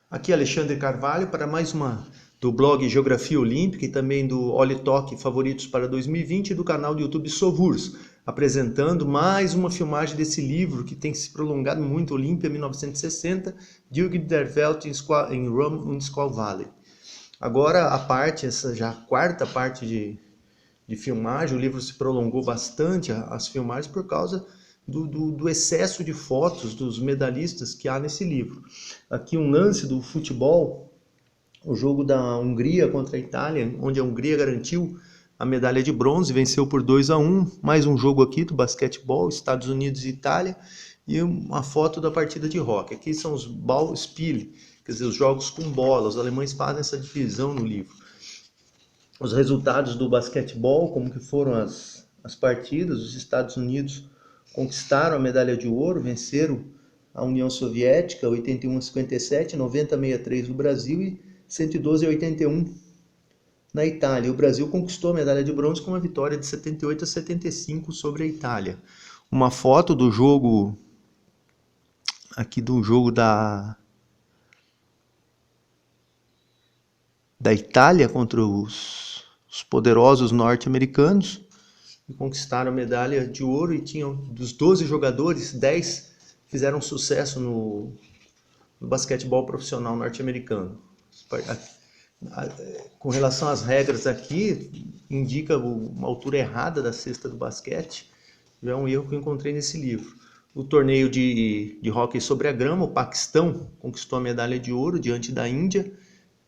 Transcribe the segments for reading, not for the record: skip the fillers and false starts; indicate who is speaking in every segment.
Speaker 1: Aqui Alexandre Carvalho para mais uma do blog Geografia Olímpica e também do Olitoque Favoritos para 2020 e do canal do YouTube Sovurs, apresentando mais uma filmagem desse livro que tem se prolongado muito, Olímpia 1960, Jürgen der Welt em Rome und Squaw Valley. Agora a parte, essa já a quarta parte de filmagem, o livro se prolongou bastante, as filmagens, por causa do excesso de fotos dos medalhistas que há nesse livro. Aqui um lance do futebol, o jogo da Hungria contra a Itália, onde a Hungria garantiu a medalha de bronze, venceu por 2-1. Mais um jogo aqui do basquetebol, Estados Unidos e Itália, e uma foto da partida de hóquei. Aqui são os Ballspiele, quer dizer, os jogos com bola. Os alemães fazem essa divisão no livro. Os resultados do basquetebol, como que foram as partidas. Os Estados Unidos conquistaram a medalha de ouro, venceram a União Soviética 81-57, 90-63 no Brasil e 112-81 na Itália. O Brasil conquistou a medalha de bronze com uma vitória de 78-75 sobre a Itália. Uma foto do jogo, aqui do jogo da Itália contra os poderosos norte-americanos, que conquistaram a medalha de ouro, e tinham dos 12 jogadores, 10 fizeram sucesso no basquetebol profissional norte-americano. Com relação às regras aqui, indica uma altura errada da cesta do basquete, é um erro que eu encontrei nesse livro. O torneio de hóquei sobre a grama, o Paquistão conquistou a medalha de ouro diante da Índia,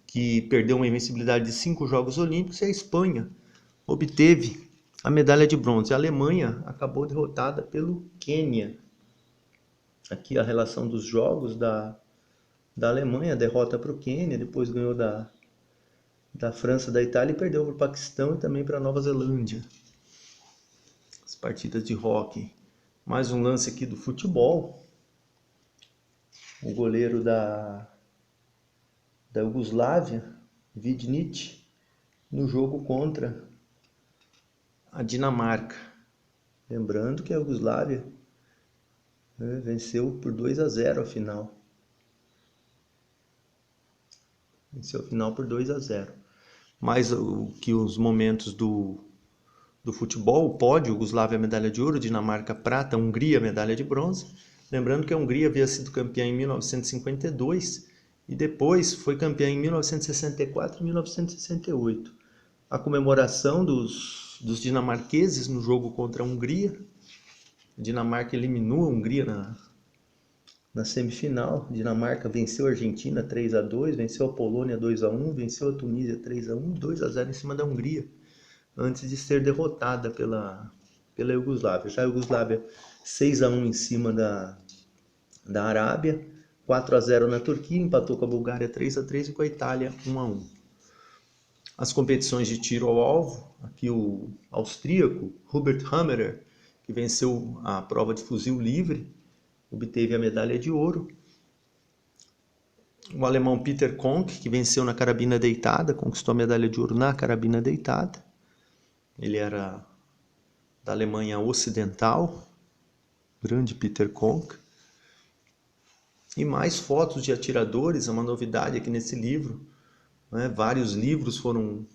Speaker 1: que perdeu uma invencibilidade de 5 Jogos Olímpicos, e a Espanha obteve a medalha de bronze. A Alemanha acabou derrotada pelo Quênia. Aqui a relação dos jogos da Alemanha, derrota para o Quênia, depois ganhou da França, da Itália, e perdeu para o Paquistão e também para a Nova Zelândia. As partidas de hóquei. Mais um lance aqui do futebol. O goleiro da Iugoslávia, Vidnic, no jogo contra a Dinamarca. Lembrando que a Iugoslávia venceu por 2-0 a final. Venceu a final por 2-0. Mais que os momentos do futebol, o pódio: Iugoslávia medalha de ouro, Dinamarca prata, Hungria medalha de bronze. Lembrando que a Hungria havia sido campeã em 1952 e depois foi campeã em 1964 e 1968. A comemoração dos dinamarqueses no jogo contra a Hungria. A Dinamarca eliminou a Hungria na semifinal. A Dinamarca venceu a Argentina 3-2, venceu a Polônia 2-1, venceu a Tunísia 3-1, 2-0 em cima da Hungria, antes de ser derrotada pela Iugoslávia. Já a Iugoslávia 6-1 em cima da Arábia, 4-0 na Turquia, empatou com a Bulgária 3-3 e com a Itália 1-1. As competições de tiro ao alvo, aqui o austríaco Hubert Hammerer, que venceu a prova de fuzil livre, obteve a medalha de ouro. O alemão Peter Konk, que venceu na carabina deitada, conquistou a medalha de ouro na carabina deitada. Ele era da Alemanha Ocidental, grande Peter Konk. E mais fotos de atiradores, é uma novidade aqui nesse livro. Vários livros foram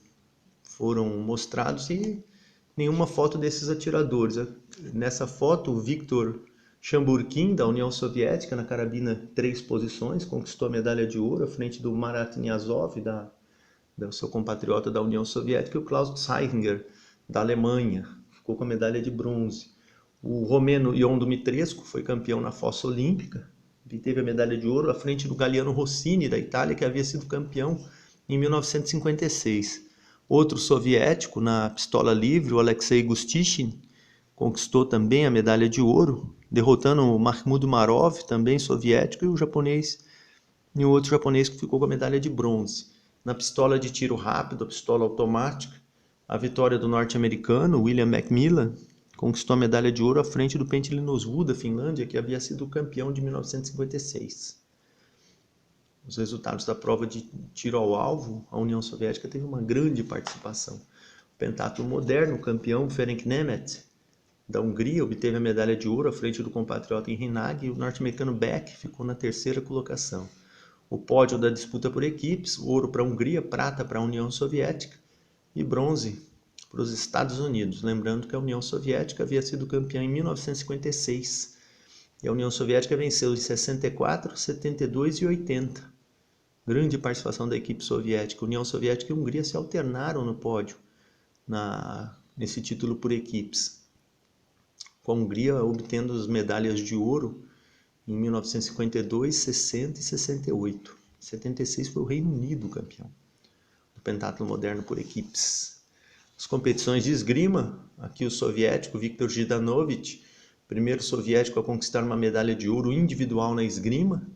Speaker 1: mostrados e nenhuma foto desses atiradores. Nessa foto, o Viktor Chamburkin, da União Soviética, na carabina 3 posições, conquistou a medalha de ouro à frente do Marat Niazov, do seu compatriota da União Soviética, e o Klaus Zeihinger, da Alemanha, ficou com a medalha de bronze. O romeno Ion Dumitrescu foi campeão na fossa olímpica, e teve a medalha de ouro à frente do Galliano Rossini, da Itália, que havia sido campeão em 1956. Outro soviético, na pistola livre, o Alexei Gustishin, conquistou também a medalha de ouro, derrotando o Mahmoud Marov, também soviético, e o outro japonês que ficou com a medalha de bronze. Na pistola de tiro rápido, a pistola automática, a vitória do norte-americano William Macmillan conquistou a medalha de ouro à frente do Pentti Linusvuo, da Finlândia, que havia sido campeão de 1956. Os resultados da prova de tiro ao alvo, a União Soviética teve uma grande participação. O pentatlo moderno, o campeão Ferenc Nemeth, da Hungria, obteve a medalha de ouro à frente do compatriota Henri Nagy, e o norte-americano Beck ficou na terceira colocação. o pódio da disputa por equipes, ouro para a Hungria, prata para a União Soviética e bronze para os Estados Unidos. Lembrando que a União Soviética havia sido campeã em 1956 e a União Soviética venceu em 64, 72 e 80. Grande participação da equipe soviética. União Soviética e Hungria se alternaram no pódio nesse título por equipes, com a Hungria obtendo as medalhas de ouro em 1952, 60 e 68. Em 76 foi o Reino Unido campeão do pentatlo moderno por equipes. As competições de esgrima, aqui o soviético Viktor Jdanovich, primeiro soviético a conquistar uma medalha de ouro individual na esgrima,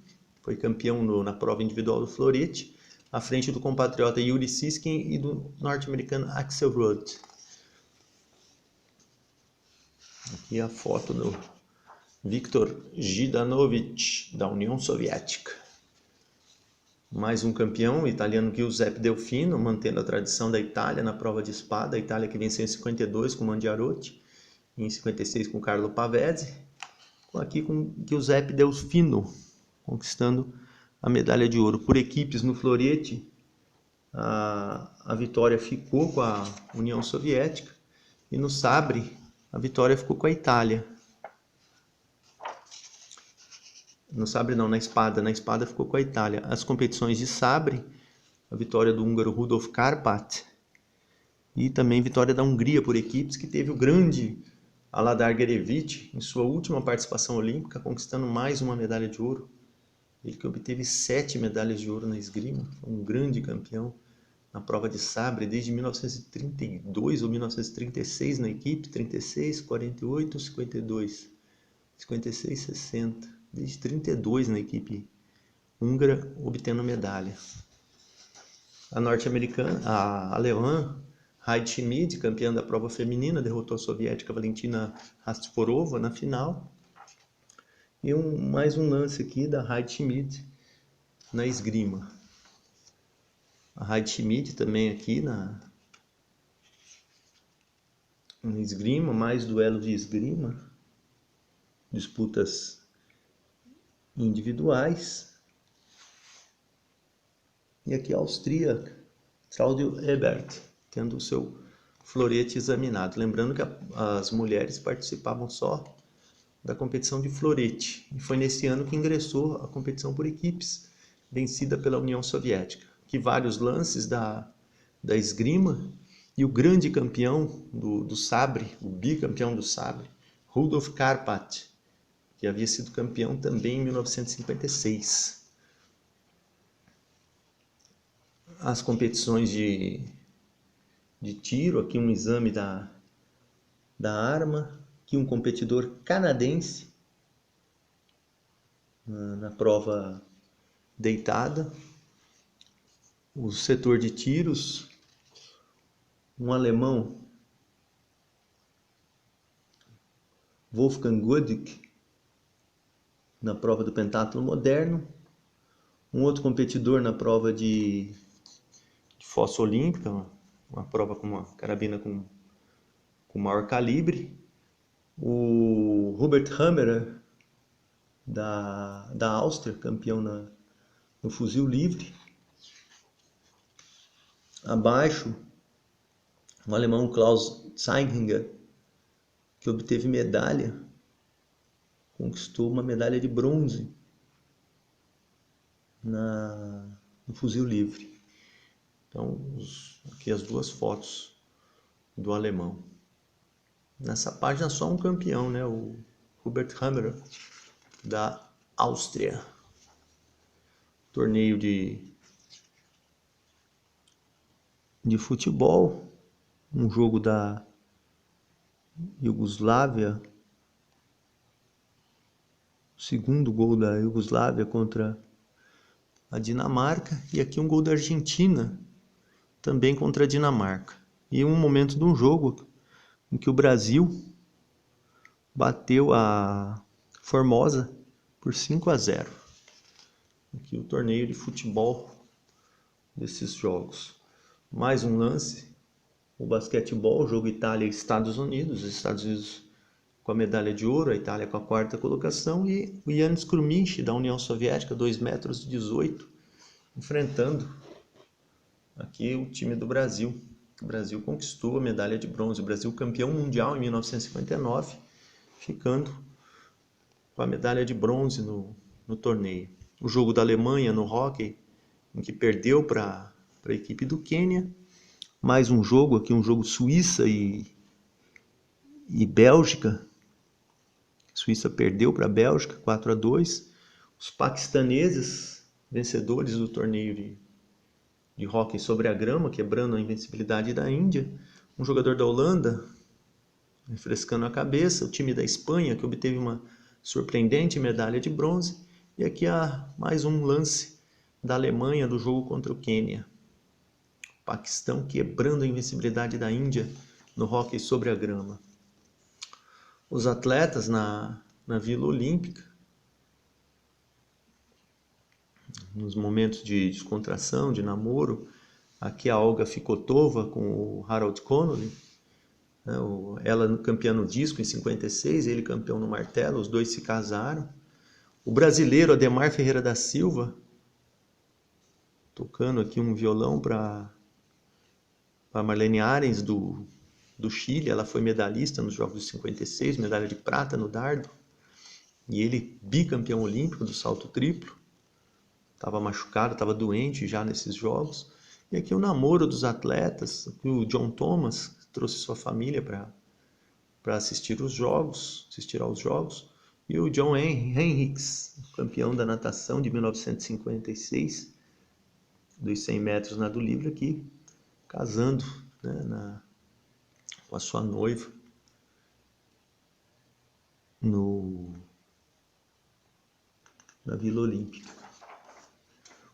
Speaker 1: foi campeão na prova individual do florete, à frente do compatriota Yuri Siskin e do norte-americano Axel Rudd. Aqui a foto do Viktor Jdanovich, da União Soviética. Mais um campeão, o italiano Giuseppe Delfino, mantendo a tradição da Itália na prova de espada. A Itália que venceu em 52 com Mangiarotti, e em 56 com Carlo Pavese. Aqui com Giuseppe Delfino, conquistando a medalha de ouro. Por equipes no florete, a vitória ficou com a União Soviética. E no sabre, a vitória ficou com a Itália. No sabre não, na espada. Na espada ficou com a Itália. As competições de sabre, a vitória do húngaro Rudolf Karpat e também vitória da Hungria por equipes, que teve o grande Aladar Gerevich em sua última participação olímpica, conquistando mais uma medalha de ouro. Ele que obteve 7 medalhas de ouro na esgrima, foi um grande campeão na prova de sabre desde 1932 ou 1936 na equipe, 36, 48, 52, 56, 60. Desde 32 na equipe húngara, obtendo medalha. A norte-americana, a alemã Heidi Schmid, campeã da prova feminina, derrotou a soviética Valentina Rastorova na final. E mais um lance aqui da Heidi Schmid na esgrima. A Heidi Schmid também aqui na esgrima, mais duelo de esgrima, disputas individuais. E aqui a austríaca Claudio Ebert, tendo o seu florete examinado. Lembrando que as mulheres participavam só da competição de florete. E foi nesse ano que ingressou a competição por equipes, vencida pela União Soviética. Que vários lances da esgrima e o grande campeão do sabre, o bicampeão do sabre, Rudolf Karpat, que havia sido campeão também em 1956. As competições de tiro, aqui um exame da arma, aqui um competidor canadense na prova deitada. O setor de tiros, um alemão, Wolfgang Goedig, na prova do pentatlo moderno. Um outro competidor na prova de fossa olímpica, uma prova com uma carabina com maior calibre. O Hubert Hammerer, da Áustria, campeão no fuzil livre. Abaixo, o alemão Klaus Zeiginger, que obteve medalha, conquistou uma medalha de bronze no fuzil livre. Então, aqui as duas fotos do alemão. Nessa página só um campeão, né? O Hubert Hammerer, da Áustria. Torneio de futebol, um jogo da Iugoslávia, o segundo gol da Iugoslávia contra a Dinamarca, e aqui um gol da Argentina, também contra a Dinamarca. E um momento de um jogo em que o Brasil bateu a Formosa por 5-0. Aqui o torneio de futebol desses jogos. Mais um lance, o basquetebol, o jogo Itália e Estados Unidos. Os Estados Unidos com a medalha de ouro, a Itália com a 4ª colocação, e o Yanis Krumich, da União Soviética, 2,18 metros, enfrentando aqui o time do Brasil. O Brasil conquistou a medalha de bronze. O Brasil campeão mundial em 1959, ficando com a medalha de bronze no torneio. O jogo da Alemanha no hóquei, em que perdeu para a equipe do Quênia. Mais um jogo aqui, um jogo Suíça e Bélgica. Suíça perdeu para a Bélgica 4-2. Os paquistaneses, vencedores do torneio de hóquei sobre a grama, quebrando a invencibilidade da Índia. Um jogador da Holanda, refrescando a cabeça. O time da Espanha, que obteve uma surpreendente medalha de bronze. E aqui há mais um lance da Alemanha do jogo contra o Quênia. O Paquistão quebrando a invencibilidade da Índia no hóquei sobre a grama. Os atletas na Vila Olímpica, nos momentos de descontração, de namoro, aqui a Olga Fikotova com o Harold Connolly, né, ela campeã no disco em 56, ele campeão no martelo, os dois se casaram. O brasileiro Ademar Ferreira da Silva, tocando aqui um violão para Marlene Arens do Chile, ela foi medalhista nos Jogos de 56, medalha de prata no dardo, e ele bicampeão olímpico do salto triplo. Estava machucado, estava doente já nesses jogos. E aqui o namoro dos atletas, o John Thomas trouxe sua família para assistir aos jogos, e o John Henricks, campeão da natação de 1956, dos 100 metros nado livre, aqui casando, né, com a sua noiva na Vila Olímpica.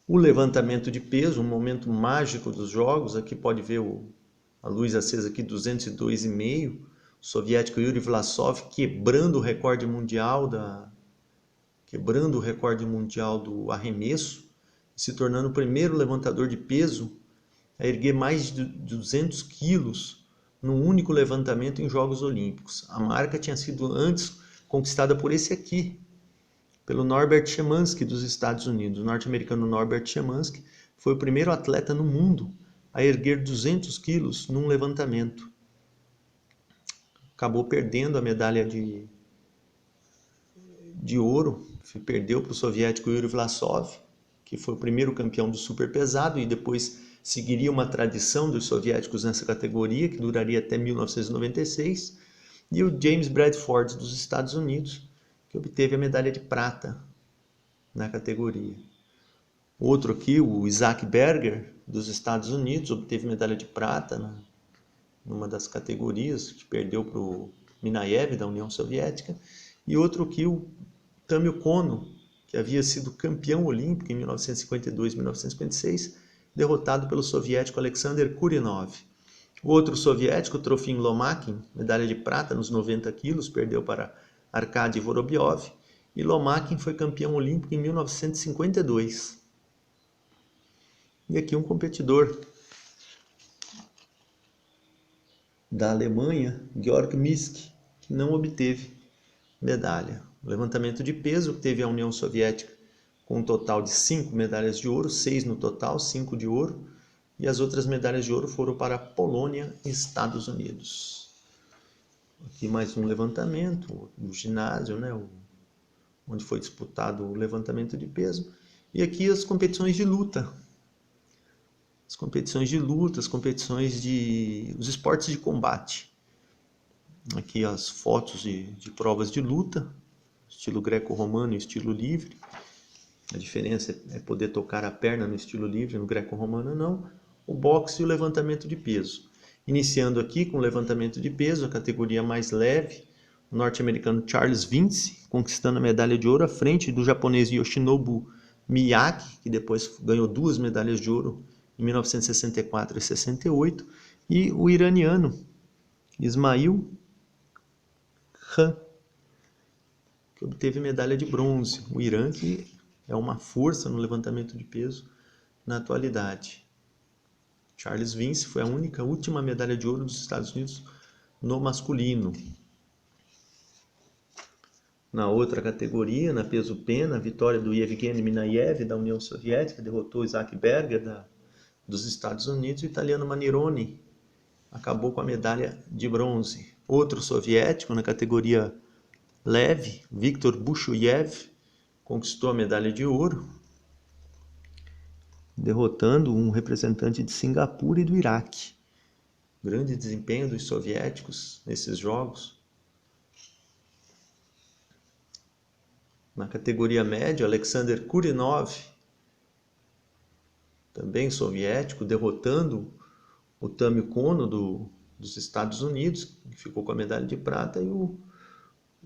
Speaker 1: O levantamento de peso, um momento mágico dos jogos. Aqui pode ver a luz acesa aqui, 202,5. O soviético Yuri Vlasov quebrando o recorde mundial do arremesso, se tornando o primeiro levantador de peso a erguer mais de 200 quilos num único levantamento em Jogos Olímpicos. A marca tinha sido antes conquistada por esse aqui, pelo Norbert Shemansky dos Estados Unidos. O norte-americano Norbert Shemansky foi o primeiro atleta no mundo a erguer 200 quilos num levantamento. Acabou perdendo a medalha de ouro, perdeu para o soviético Yuri Vlasov, que foi o primeiro campeão do super pesado, e depois seguiria uma tradição dos soviéticos nessa categoria, que duraria até 1996, e o James Bradford dos Estados Unidos, que obteve a medalha de prata na categoria. Outro aqui, o Isaac Berger, dos Estados Unidos, obteve medalha de prata numa das categorias, que perdeu para o Minaev, da União Soviética. E outro aqui, o Tamio Kono, que havia sido campeão olímpico em 1952 e 1956, derrotado pelo soviético Alexander Kurinov. O outro soviético, Trofim Lomakin, medalha de prata nos 90 quilos, perdeu para Arkady Vorobyov, e Lomakin foi campeão olímpico em 1952. E aqui um competidor da Alemanha, Georg Misk, que não obteve medalha. O levantamento de peso, que teve a União Soviética com um total de 5 medalhas de ouro, 6 no total, 5 de ouro, e as outras medalhas de ouro foram para a Polônia e Estados Unidos. Aqui mais um levantamento, no ginásio, né, onde foi disputado o levantamento de peso. E aqui as competições de luta. Os esportes de combate. Aqui as fotos de provas de luta, estilo greco-romano e estilo livre. A diferença é poder tocar a perna no estilo livre, no greco-romano não. O boxe e o levantamento de peso. Iniciando aqui com o levantamento de peso, a categoria mais leve, o norte-americano Charles Vince, conquistando a medalha de ouro à frente do japonês Yoshinobu Miyake, que depois ganhou 2 medalhas de ouro em 1964 e 68, e o iraniano Ismail Khan, que obteve medalha de bronze. O Irã, que é uma força no levantamento de peso na atualidade. Charles Vince foi a última medalha de ouro dos Estados Unidos no masculino. Na outra categoria, na peso pena, a vitória do Yevgeny Minaev, da União Soviética, derrotou Isaac Berger, dos Estados Unidos. O italiano Manironi acabou com a medalha de bronze. Outro soviético, na categoria leve, Viktor Bushuyev, conquistou a medalha de ouro, derrotando um representante de Singapura e do Iraque. Grande desempenho dos soviéticos nesses jogos. Na categoria média, Alexander Kurinov, também soviético, derrotando o Tami Kono dos Estados Unidos, que ficou com a medalha de prata, e o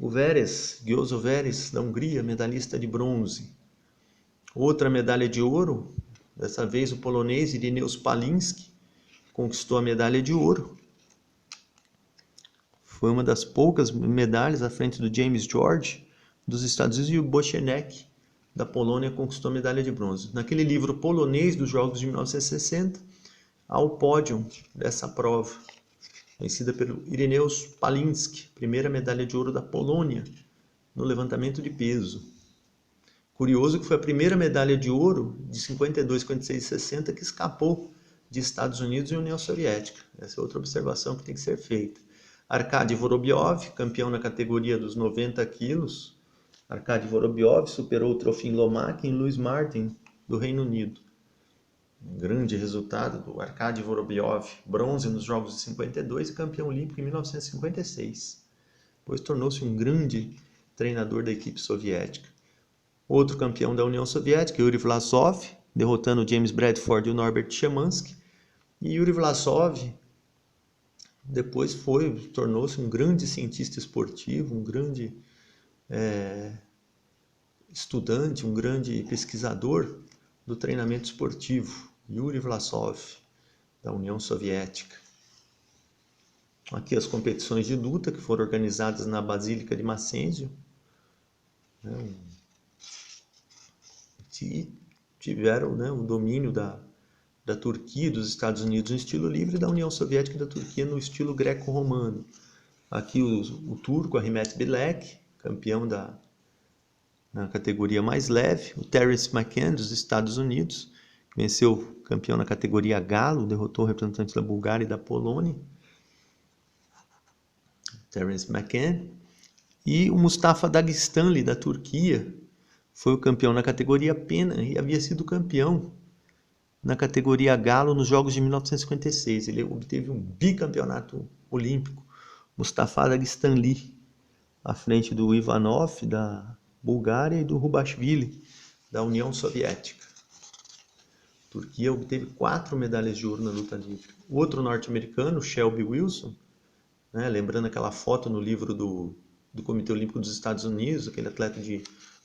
Speaker 1: Veres, Győző Veres, da Hungria, medalhista de bronze. Outra medalha de ouro, dessa vez o polonês Irineusz Palinski, conquistou a medalha de ouro. Foi uma das poucas medalhas à frente do James George, dos Estados Unidos, e o Bochenek, da Polônia, conquistou a medalha de bronze. Naquele livro polonês dos Jogos de 1960, há o pódio dessa prova, vencida pelo Irineusz Palinski, primeira medalha de ouro da Polônia no levantamento de peso. Curioso que foi a primeira medalha de ouro de 52, 56 e 60 que escapou de Estados Unidos e União Soviética. Essa é outra observação que tem que ser feita. Arkady Vorobyov, campeão na categoria dos 90 quilos. Arkady Vorobyov superou o Trofim Lomaque em Louis Martin, do Reino Unido. Um grande resultado do Arkady Vorobyov, bronze nos Jogos de 52 e campeão olímpico em 1956. Depois tornou-se um grande treinador da equipe soviética. Outro campeão da União Soviética, Yuri Vlasov, derrotando James Bradford e o Norbert Shemansky. E Yuri Vlasov depois tornou-se um grande cientista esportivo, um grande estudante, um grande pesquisador do treinamento esportivo. Yuri Vlasov, da União Soviética. Aqui as competições de luta que foram organizadas na Basílica de Macêncio. E tiveram o domínio da Turquia e dos Estados Unidos no estilo livre, e da União Soviética e da Turquia no estilo greco-romano. Aqui o turco Ahmet Bilek, campeão na categoria mais leve. O Terence McKenna, dos Estados Unidos, que venceu campeão na categoria galo, derrotou representantes da Bulgária e da Polônia. Terence McKenna. E o Mustafa Dagestani, da Turquia, foi o campeão na categoria pena e havia sido campeão na categoria galo nos Jogos de 1956. Ele obteve um bicampeonato olímpico. Mustafa Dagestani, à frente do Ivanov, da Bulgária, e do Rubashvili, da União Soviética. A Turquia obteve 4 medalhas de ouro na luta livre. O outro norte-americano, Shelby Wilson, lembrando aquela foto no livro do Comitê Olímpico dos Estados Unidos, aquele atleta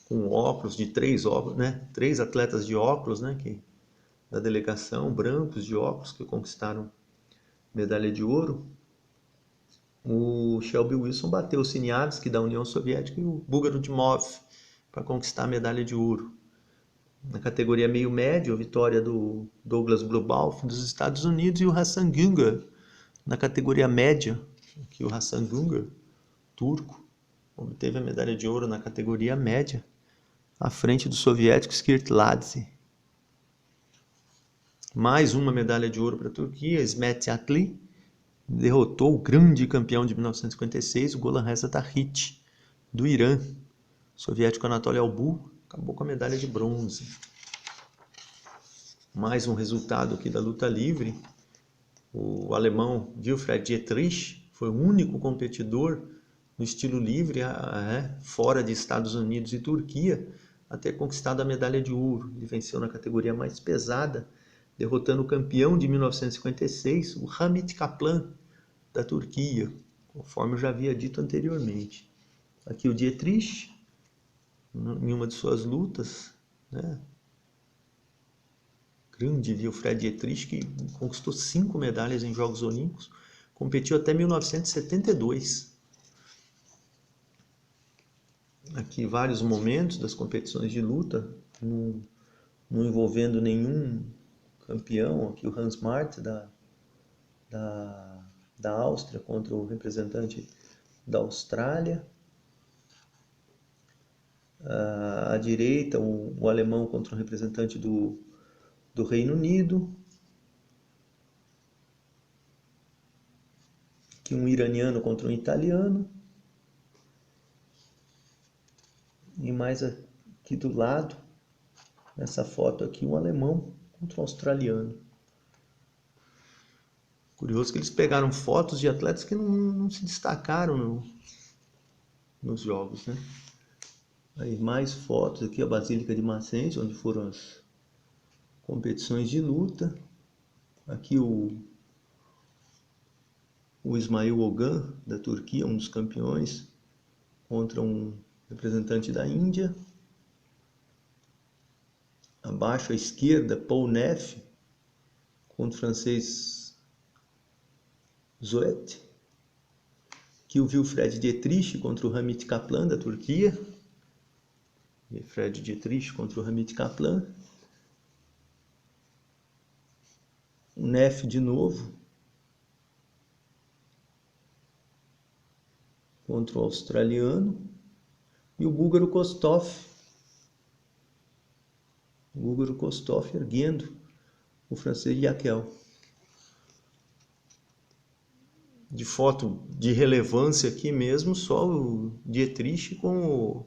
Speaker 1: com óculos, de 3 óculos, 3 atletas de óculos, da delegação, brancos de óculos, que conquistaram medalha de ouro. O Shelby Wilson bateu o Siniavski, da União Soviética, e o búlgaro Dimov, para conquistar a medalha de ouro. Na categoria meio médio, a vitória do Douglas Blubauf, dos Estados Unidos, e o Hasan Güngör, na categoria média, que o Hasan Güngör, turco, obteve a medalha de ouro na categoria média, à frente do soviético Skirtladze. Mais uma medalha de ouro para a Turquia. Ismet Yatli derrotou o grande campeão de 1956, o Golan Reza Tariq, do Irã. O soviético Anatoly Albu acabou com a medalha de bronze. Mais um resultado aqui da luta livre. O alemão Wilfried Dietrich foi o único competidor no estilo livre, fora de Estados Unidos e Turquia, a ter conquistado a medalha de ouro. Ele venceu na categoria mais pesada, derrotando o campeão de 1956, o Hamit Kaplan, da Turquia, conforme eu já havia dito anteriormente. Aqui o Dietrich, em uma de suas lutas, grande Wilfried Dietrich, que conquistou 5 medalhas em Jogos Olímpicos, competiu até 1972. Aqui vários momentos das competições de luta, não envolvendo nenhum campeão. Aqui o Hans Mart, da Áustria, contra o representante da Austrália. À direita, o alemão contra o representante do Reino Unido. Aqui um iraniano contra um italiano. E mais aqui do lado, nessa foto aqui, um alemão contra um australiano. Curioso que eles pegaram fotos de atletas que não se destacaram nos jogos, né? Aí mais fotos aqui, a Basílica de Mackenzie, onde foram as competições de luta. Aqui o Ismail Ogan, da Turquia, um dos campeões, contra um representante da Índia. Abaixo à esquerda, Paul Neff contra o francês Zoet. Aqui o Wilfred Dietrich contra o Hamit Kaplan, da Turquia. Wilfred Dietrich contra o Hamit Kaplan. O Neff de novo contra o australiano. E o búlgaro Kostov. O búlgaro Kostov erguendo o francês Yakel. De foto de relevância aqui mesmo, só o Dietrich com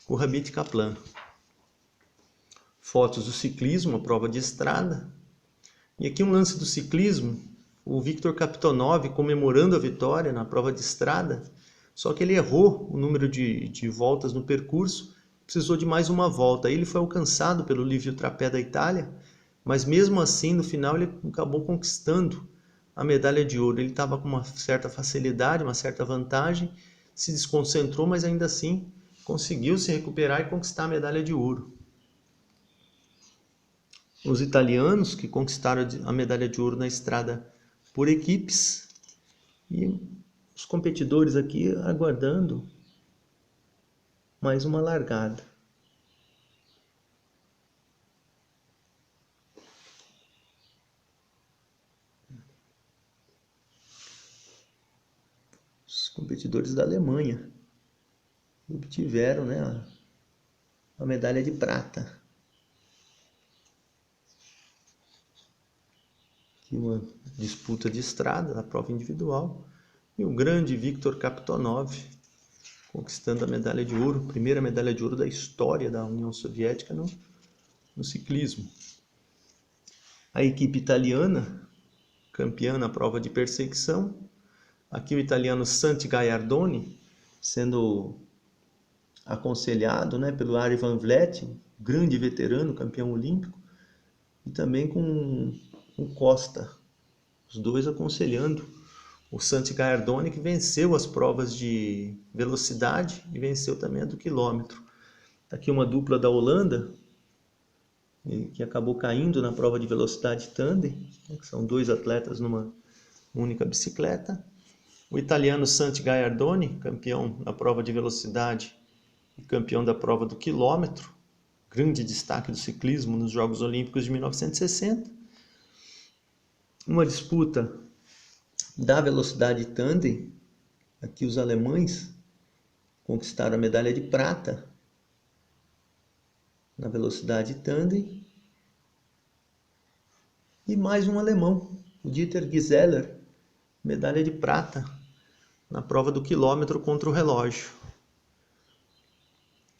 Speaker 1: o Hamit Kaplan. Fotos do ciclismo, a prova de estrada. E aqui um lance do ciclismo, o Viktor Kaptonov comemorando a vitória na prova de estrada, só que ele errou o número de voltas no percurso, precisou de mais uma volta. Aí ele foi alcançado pelo Livio Trapé da Itália, mas mesmo assim no final ele acabou conquistando a medalha de ouro. Ele estava com uma certa facilidade, uma certa vantagem, se desconcentrou, mas ainda assim conseguiu se recuperar e conquistar a medalha de ouro. Os italianos que conquistaram a medalha de ouro na estrada por equipes e os competidores aqui aguardando mais uma largada. Os competidores da Alemanha obtiveram, né, a medalha de prata. Aqui uma disputa de estrada na prova individual. E o grande Viktor Kaptonov conquistando a medalha de ouro, primeira medalha de ouro da história da União Soviética no ciclismo. A equipe italiana, campeã na prova de perseguição. Aqui o italiano Santi Gaiardoni sendo aconselhado, né, pelo Ari Van Vleet, grande veterano, campeão olímpico, e também com o Costa, os dois aconselhando o Santi Gaiardoni, que venceu as provas de velocidade e venceu também a do quilômetro. Aqui uma dupla da Holanda, que acabou caindo na prova de velocidade tandem, que são dois atletas numa única bicicleta. O italiano Santi Gaiardoni, campeão na prova de velocidade e campeão da prova do quilômetro, grande destaque do ciclismo nos Jogos Olímpicos de 1960. Uma disputa da velocidade tandem, aqui os alemães conquistaram a medalha de prata na velocidade tandem. E mais um alemão, o Dieter Gieseler, medalha de prata na prova do quilômetro contra o relógio.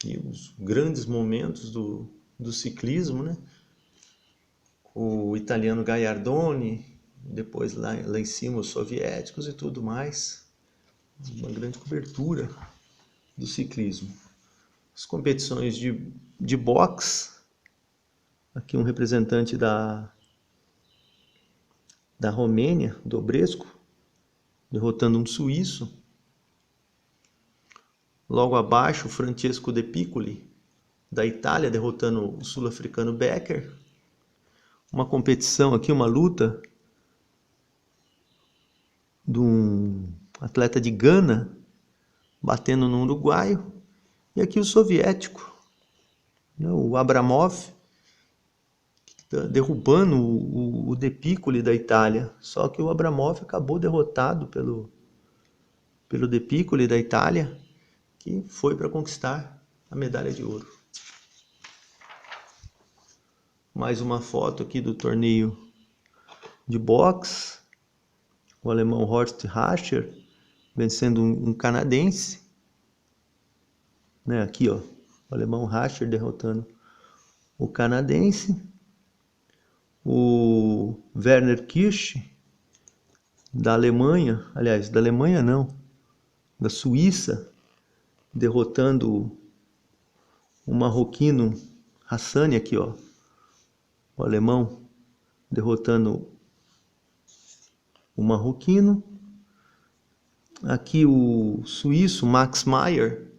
Speaker 1: E os grandes momentos do ciclismo, né? O italiano Gaiardoni, depois lá em cima os soviéticos e tudo mais. Uma grande cobertura do ciclismo. As competições de boxe. Aqui um representante da Romênia, Dobrescu, derrotando um suíço. Logo abaixo, Francesco De Piccoli, da Itália, derrotando o sul-africano Becker. Uma competição aqui, uma luta de um atleta de Gana, batendo no uruguaio. E aqui o soviético, o Abramov, derrubando o De Piccoli da Itália. Só que o Abramov acabou derrotado pelo De Piccoli da Itália, que foi para conquistar a medalha de ouro. Mais uma foto aqui do torneio de boxe. O alemão Horst Rascher vencendo um canadense. Né, aqui, ó, o alemão Rascher derrotando o canadense. O Werner Kirsch, da Alemanha, aliás, da Alemanha não, da Suíça, derrotando o marroquino Hassani aqui, ó, o alemão derrotando o marroquino. Aqui o suíço Max Mayer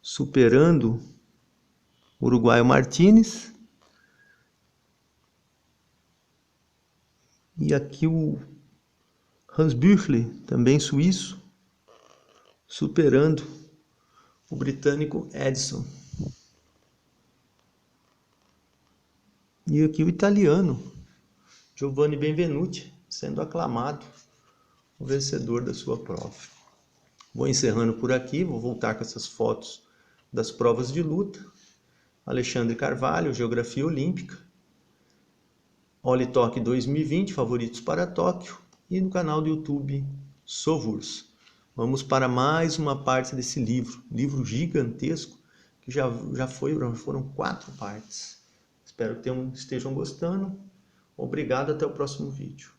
Speaker 1: superando o uruguaio Martínez. E aqui o Hans Büchli, também suíço, superando o britânico Edson. E aqui o italiano Giovanni Benvenuti, sendo aclamado o vencedor da sua prova. Vou encerrando por aqui, vou voltar com essas fotos das provas de luta. Alexandre Carvalho, Geografia Olímpica. Olitok 2020, favoritos para Tóquio. E no canal do YouTube Sovurs. Vamos para mais uma parte desse livro gigantesco, que já foram 4 partes. Espero que estejam gostando. Obrigado, até o próximo vídeo.